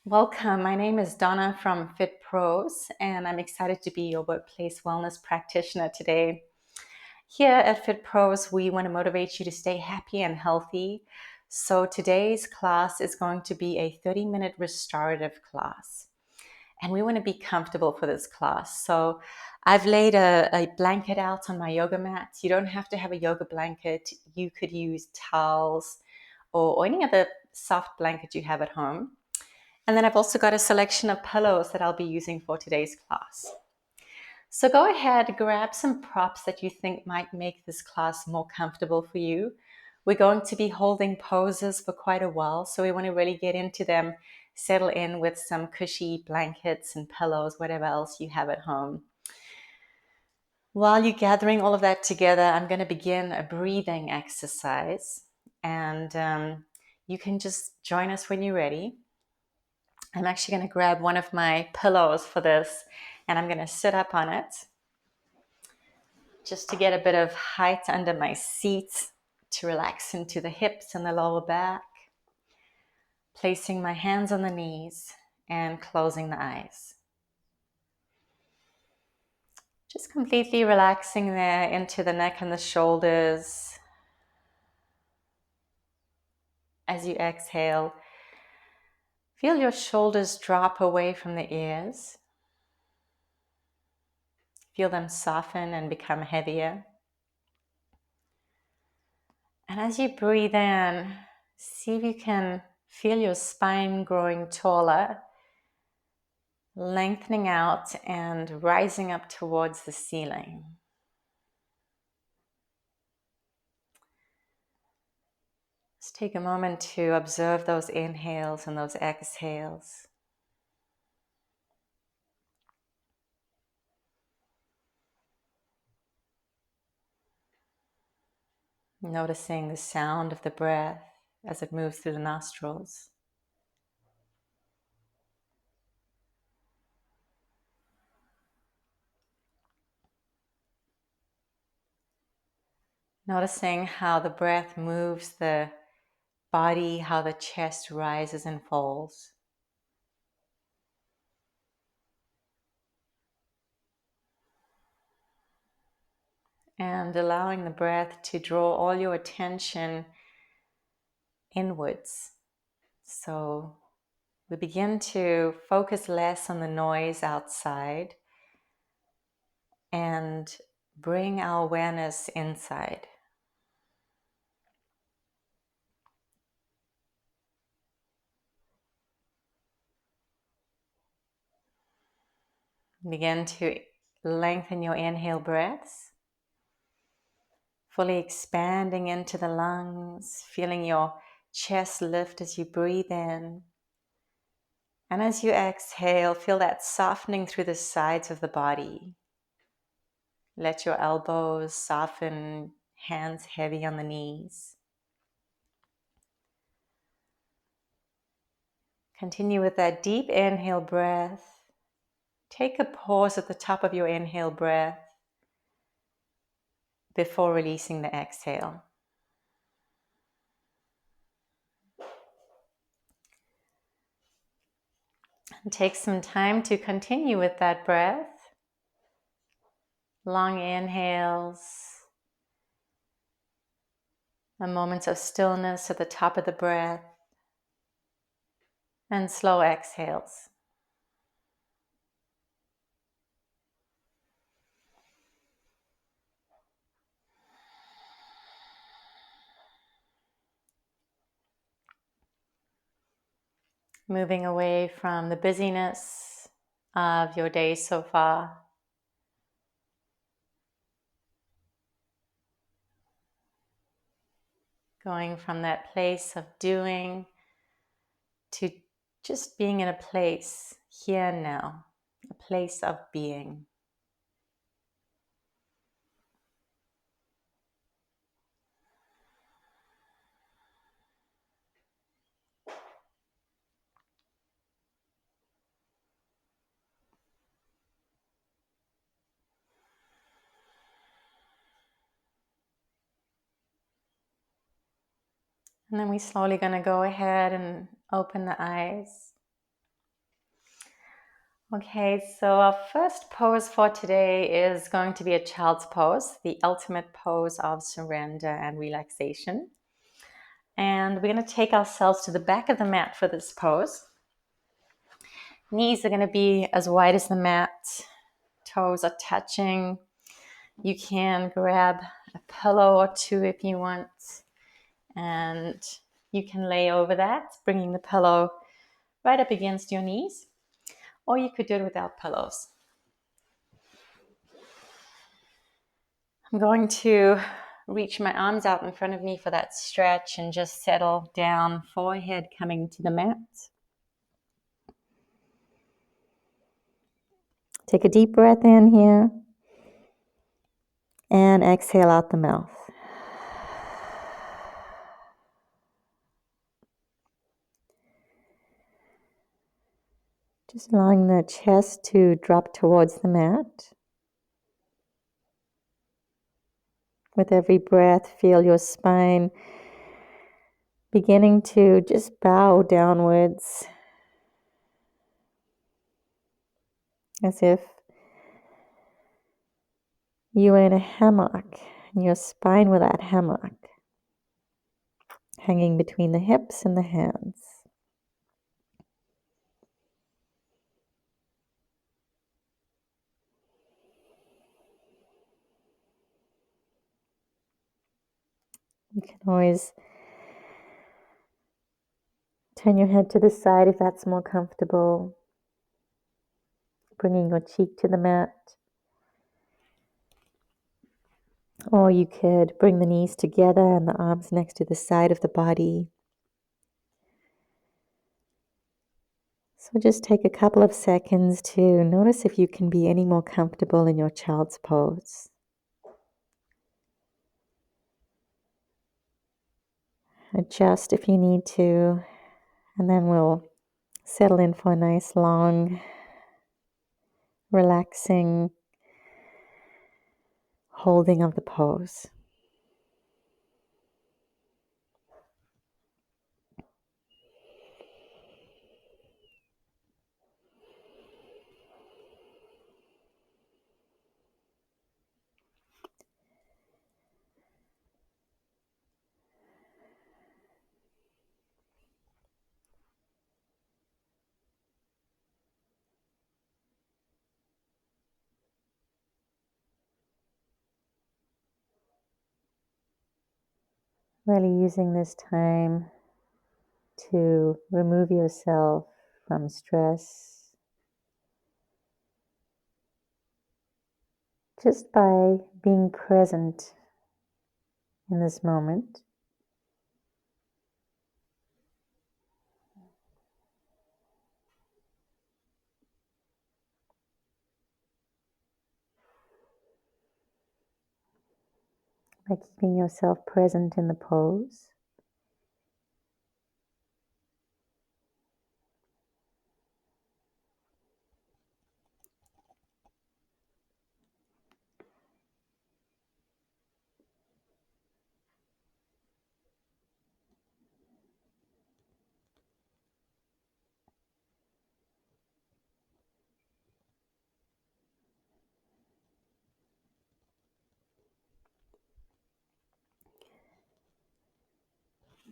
Welcome. My name is Donna from Fit Pros, and I'm excited to be your workplace wellness practitioner today. Here at Fit Pros, we want to motivate you to stay happy and healthy. So today's class is going to be a 30-minute restorative class, and we want to be comfortable for this class. So I've laid a blanket out on my yoga mat. You don't have to have a yoga blanket. You could use towels or any other soft blanket you have at home. And then I've also got a selection of pillows that I'll be using for today's class. So go ahead, grab some props that you think might make this class more comfortable for you. We're going to be holding poses for quite a while, so we want to really get into them, settle in with some cushy blankets and pillows, whatever else you have at home. While you're gathering all of that together, I'm going to begin a breathing exercise, and you can just join us when you're ready. I'm actually going to grab one of my pillows for this, and I'm going to sit up on it just to get a bit of height under my seat, to relax into the hips and the lower back, placing my hands on the knees and closing the eyes. Just completely relaxing there into the neck and the shoulders. As you exhale, feel your shoulders drop away from the ears. Feel them soften and become heavier. And as you breathe in, see if you can feel your spine growing taller, lengthening out and rising up towards the ceiling. Just take a moment to observe those inhales and those exhales. Noticing the sound of the breath as it moves through the nostrils. Noticing how the breath moves the body, how the chest rises and falls. And allowing the breath to draw all your attention inwards. So we begin to focus less on the noise outside and bring our awareness inside. Begin to lengthen your inhale breaths, fully expanding into the lungs, feeling your chest lift as you breathe in. And as you exhale, feel that softening through the sides of the body. Let your elbows soften, hands heavy on the knees. Continue with that deep inhale breath. Take a pause at the top of your inhale breath before releasing the exhale. And take some time to continue with that breath. Long inhales, a moment of stillness at the top of the breath, and slow exhales. Moving away from the busyness of your day so far. Going from that place of doing to just being in a place here and now, a place of being. And then we're slowly going to go ahead and open the eyes. Okay, so our first pose for today is going to be a child's pose, the ultimate pose of surrender and relaxation. And we're going to take ourselves to the back of the mat for this pose. Knees are going to be as wide as the mat. Toes are touching. You can grab a pillow or two if you want. And you can lay over that, bringing the pillow right up against your knees. Or you could do it without pillows. I'm going to reach my arms out in front of me for that stretch and just settle down, forehead coming to the mat. Take a deep breath in here and exhale out the mouth. Just allowing the chest to drop towards the mat. With every breath, feel your spine beginning to just bow downwards, as if you were in a hammock and your spine were that hammock, hanging between the hips and the hands. You can always turn your head to the side if that's more comfortable, bringing your cheek to the mat. Or you could bring the knees together and the arms next to the side of the body. So just take a couple of seconds to notice if you can be any more comfortable in your child's pose. Adjust if you need to, and then we'll settle in for a nice, long, relaxing holding of the pose. Really using this time to remove yourself from stress just by being present in this moment. By keeping yourself present in the pose.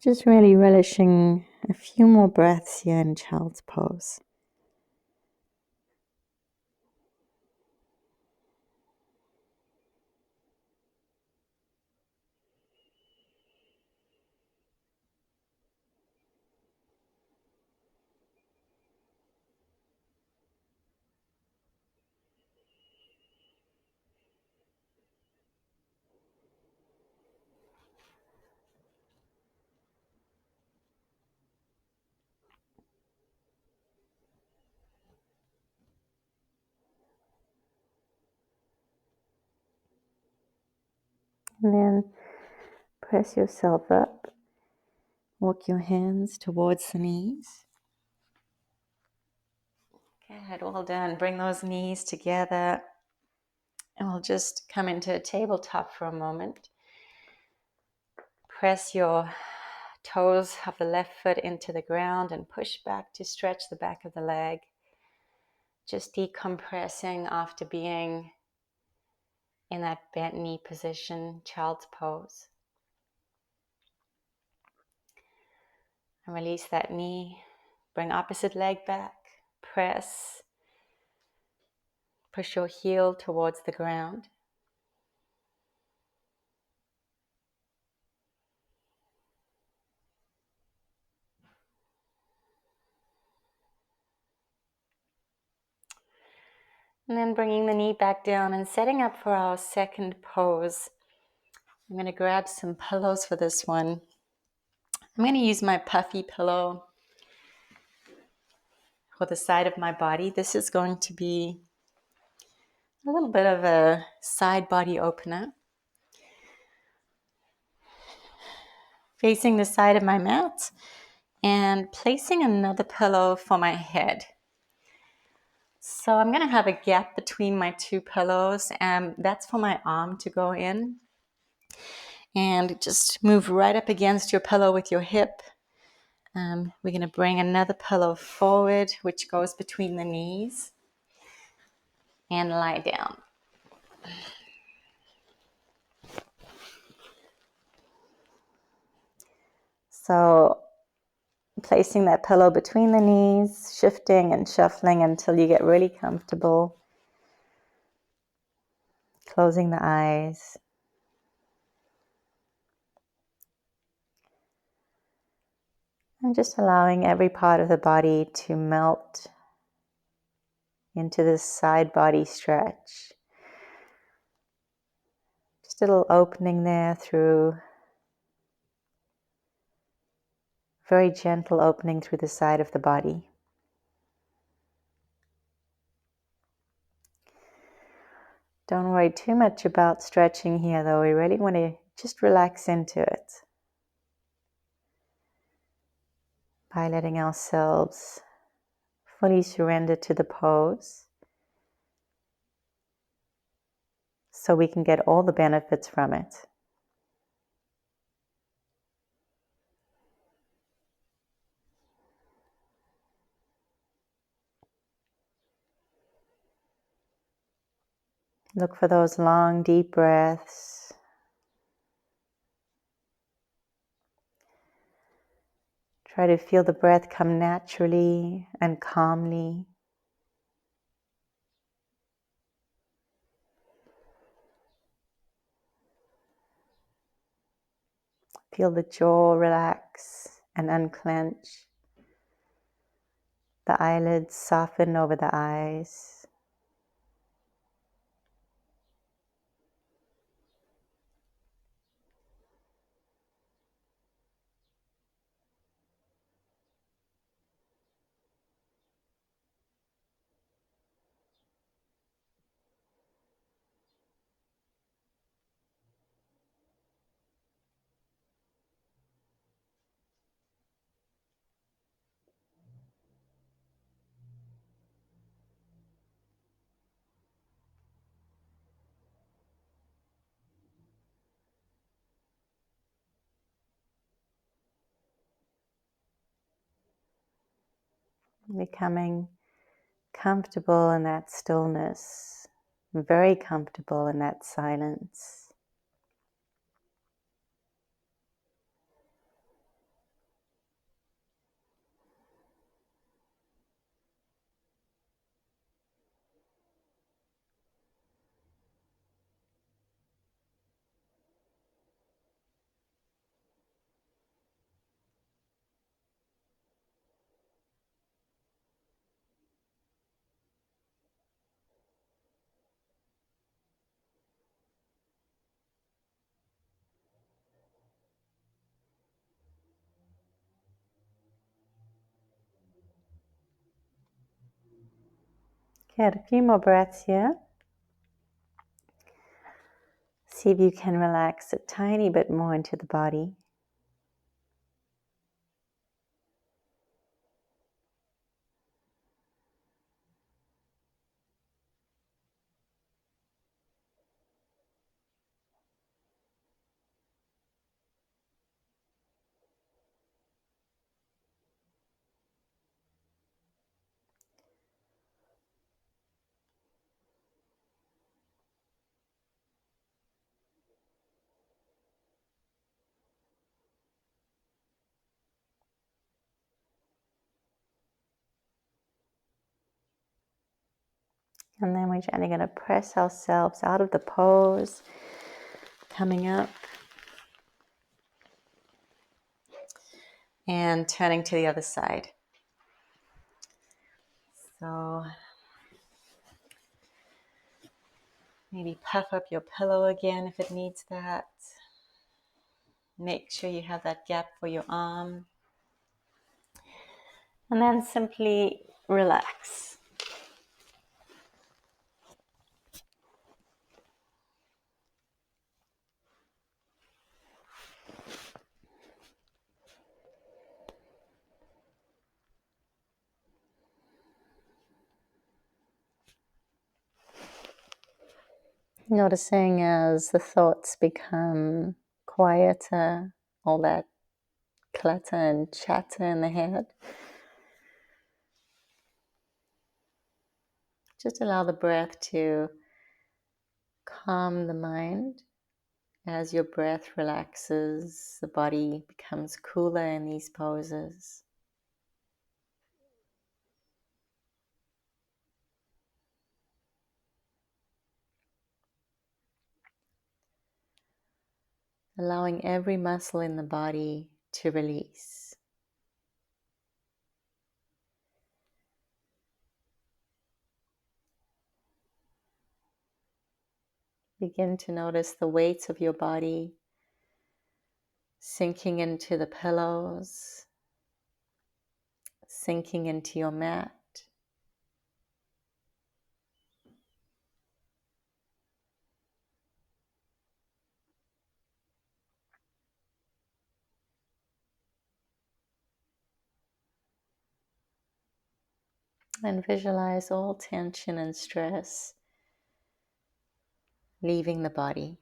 Just really relishing a few more breaths here in child's pose. And then press yourself up. Walk your hands towards the knees. Good, well done. Bring those knees together. And we'll just come into a tabletop for a moment. Press your toes of the left foot into the ground and push back to stretch the back of the leg. Just decompressing after being in that bent knee position, child's pose. And release that knee. Bring opposite leg back. Press. Push your heel towards the ground. And then bringing the knee back down and setting up for our second pose. I'm going to grab some pillows for this one. I'm going to use my puffy pillow for the side of my body. This is going to be a little bit of a side body opener. Facing the side of my mat and placing another pillow for my head. So I'm going to have a gap between my two pillows, and that's for my arm to go in. And just move right up against your pillow with your hip. We're going to bring another pillow forward, which goes between the knees, and lie down. So placing that pillow between the knees, shifting and shuffling until you get really comfortable. Closing the eyes. And just allowing every part of the body to melt into this side body stretch. Just a little opening there through, very gentle opening through the side of the body. Don't worry too much about stretching here though. We really want to just relax into it by letting ourselves fully surrender to the pose so we can get all the benefits from it. Look for those long, deep breaths. Try to feel the breath come naturally and calmly. Feel the jaw relax and unclench. The eyelids soften over the eyes. Becoming comfortable in that stillness, very comfortable in that silence. Get a few more breaths here. See if you can relax a tiny bit more into the body. And then we're gently going to press ourselves out of the pose, coming up and turning to the other side. So maybe puff up your pillow again if it needs that. Make sure you have that gap for your arm. And then simply relax. Noticing as the thoughts become quieter, all that clutter and chatter in the head. Just allow the breath to calm the mind. As your breath relaxes, the body becomes cooler in these poses. Allowing every muscle in the body to release. Begin to notice the weight of your body sinking into the pillows, sinking into your mat. And visualize all tension and stress leaving the body.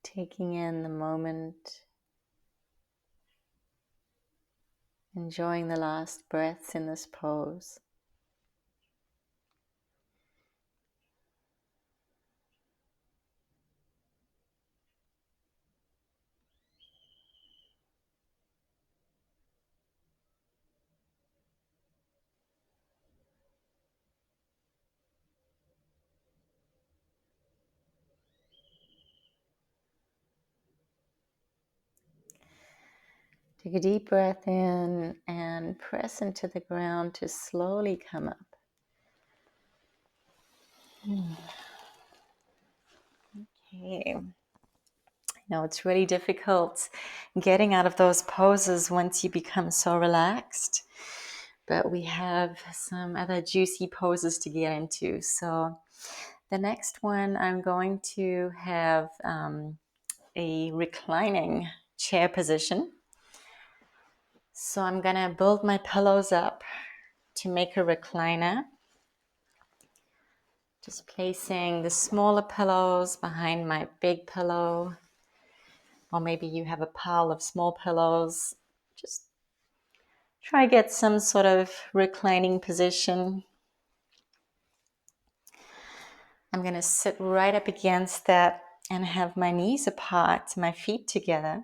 Taking in the moment, enjoying the last breaths in this pose. Take a deep breath in and press into the ground to slowly come up. Okay. Now it's really difficult getting out of those poses once you become so relaxed, but we have some other juicy poses to get into. So the next one, I'm going to have a reclining chair position. So I'm gonna build my pillows up to make a recliner. Just placing the smaller pillows behind my big pillow, or maybe you have a pile of small pillows. Just try to get some sort of reclining position. I'm gonna sit right up against that and have my knees apart, my feet together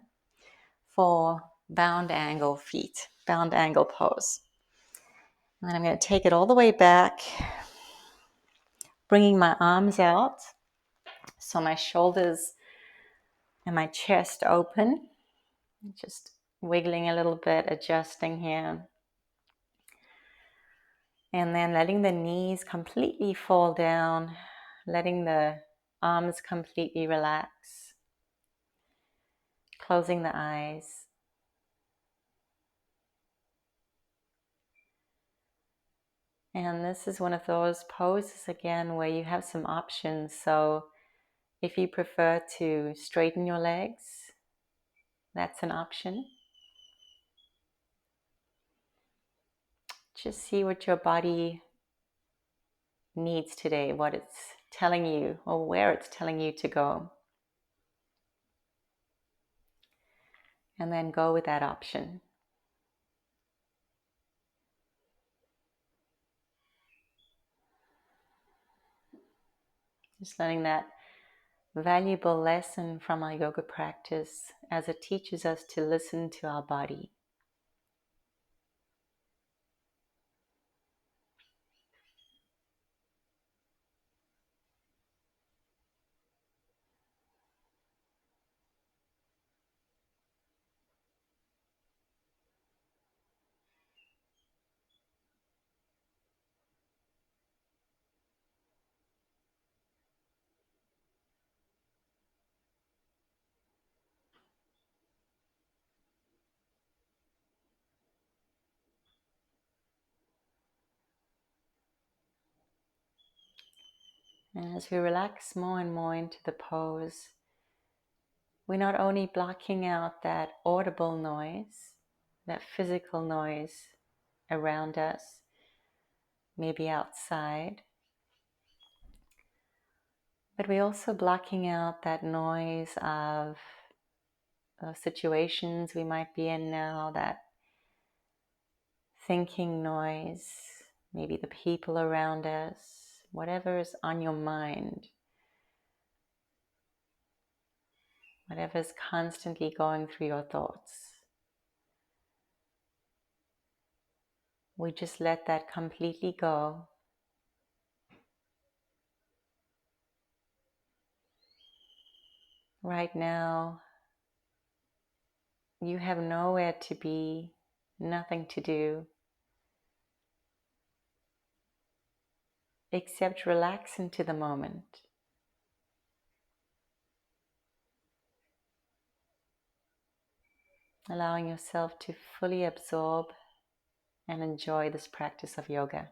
for bound angle pose. And I'm going to take it all the way back, bringing my arms out, so my shoulders and my chest open, just wiggling a little bit, adjusting here. And then letting the knees completely fall down, letting the arms completely relax, closing the eyes. And this is one of those poses again where you have some options. So if you prefer to straighten your legs, that's an option. Just see what your body needs today, what it's telling you or where it's telling you to go. And then go with that option. Just letting that valuable lesson from our yoga practice as it teaches us to listen to our body. And as we relax more and more into the pose, we're not only blocking out that audible noise, that physical noise around us, maybe outside, but we're also blocking out that noise of situations we might be in now, that thinking noise, maybe the people around us, whatever is on your mind, whatever is constantly going through your thoughts. We just let that completely go. Right now, you have nowhere to be, nothing to do, except relax into the moment. Allowing yourself to fully absorb and enjoy this practice of yoga.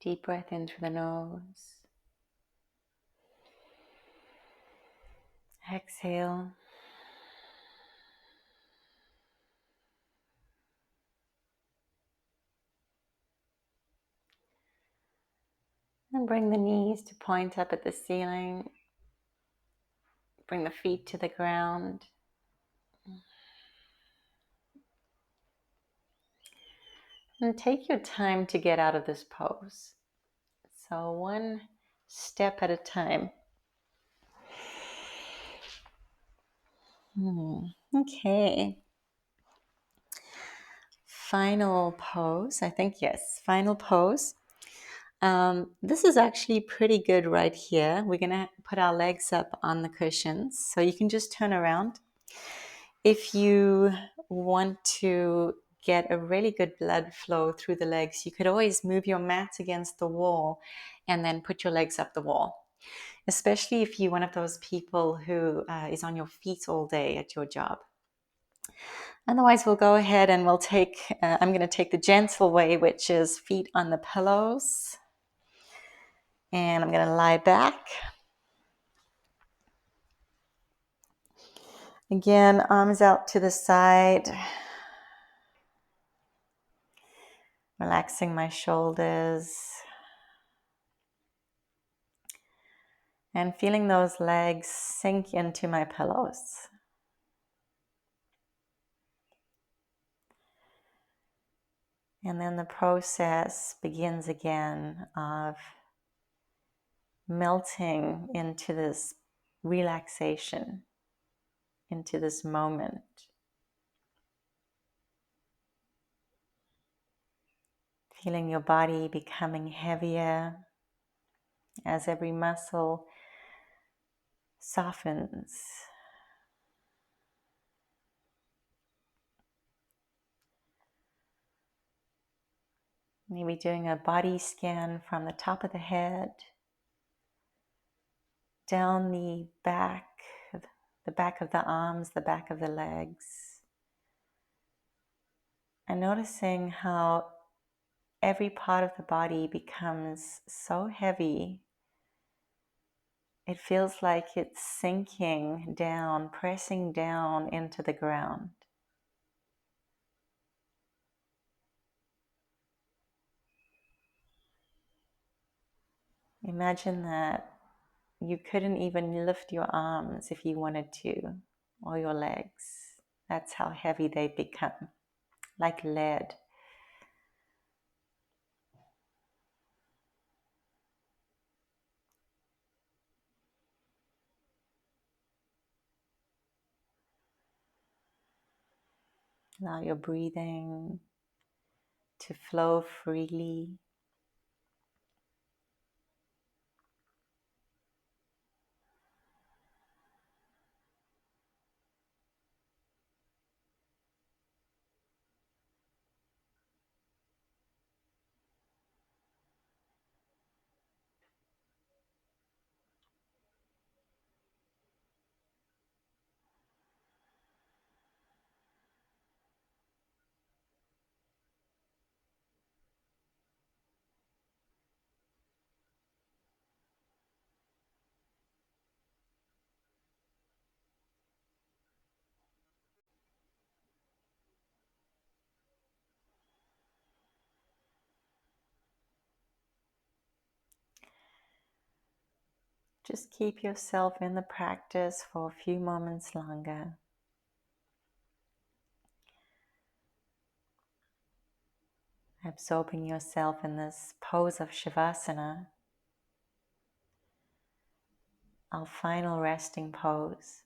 Deep breath in through the nose. Exhale. And bring the knees to point up at the ceiling. Bring the feet to the ground. And take your time to get out of this pose. So one step at a time. Okay. Final pose. I think, yes, final pose. This is actually pretty good right here. We're going to put our legs up on the cushions. So you can just turn around. If you want to get a really good blood flow through the legs, you could always move your mat against the wall and then put your legs up the wall. Especially if you're one of those people who is on your feet all day at your job. Otherwise, we'll go ahead and we'll take, I'm going to take the gentle way, which is feet on the pillows. And I'm going to lie back. Again, arms out to the side. Relaxing my shoulders. And feeling those legs sink into my pillows. And then the process begins again of melting into this relaxation, into this moment. Feeling your body becoming heavier as every muscle softens. Maybe doing a body scan from the top of the head down the back of the arms, the back of the legs, and noticing how every part of the body becomes so heavy. It feels like it's sinking down, pressing down into the ground. Imagine that you couldn't even lift your arms if you wanted to, or your legs. That's how heavy they become, like lead. Allow your breathing to flow freely. Just keep yourself in the practice for a few moments longer. Absorbing yourself in this pose of Shavasana, our final resting pose.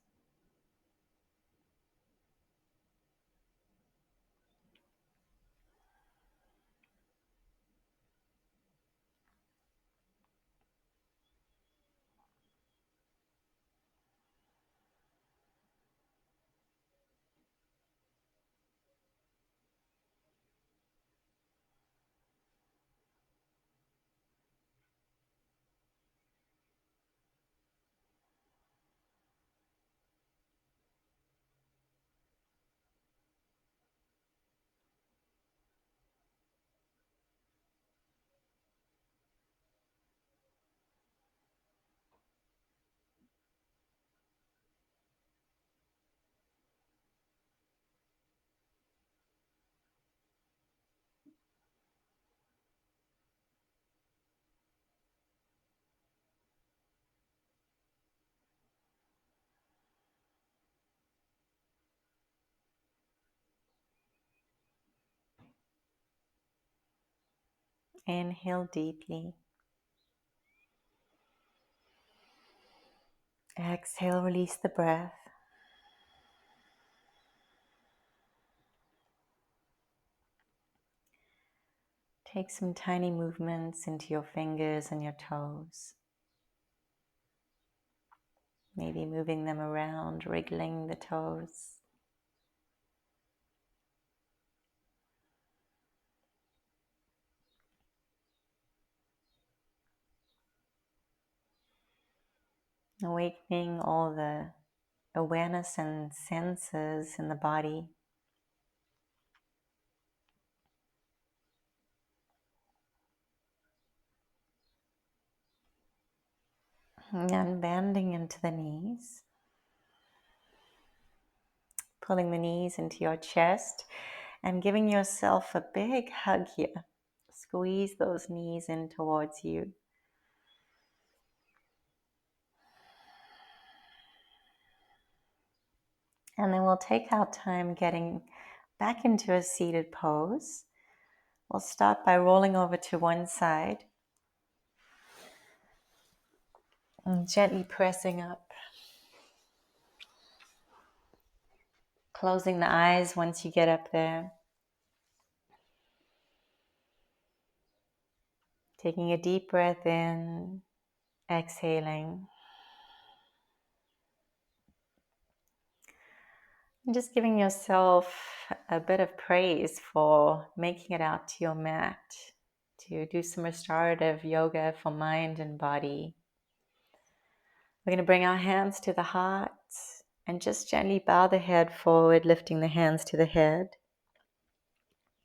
Inhale deeply. Exhale, release the breath. Take some tiny movements into your fingers and your toes. Maybe moving them around, wriggling the toes. Awakening all the awareness and senses in the body. And bending into the knees. Pulling the knees into your chest and giving yourself a big hug here. Squeeze those knees in towards you. And then we'll take our time getting back into a seated pose. We'll start by rolling over to one side and gently pressing up. Closing the eyes once you get up there. Taking a deep breath in, exhaling. And just giving yourself a bit of praise for making it out to your mat to do some restorative yoga for mind and body. We're going to bring our hands to the heart and just gently bow the head forward, lifting the hands to the head.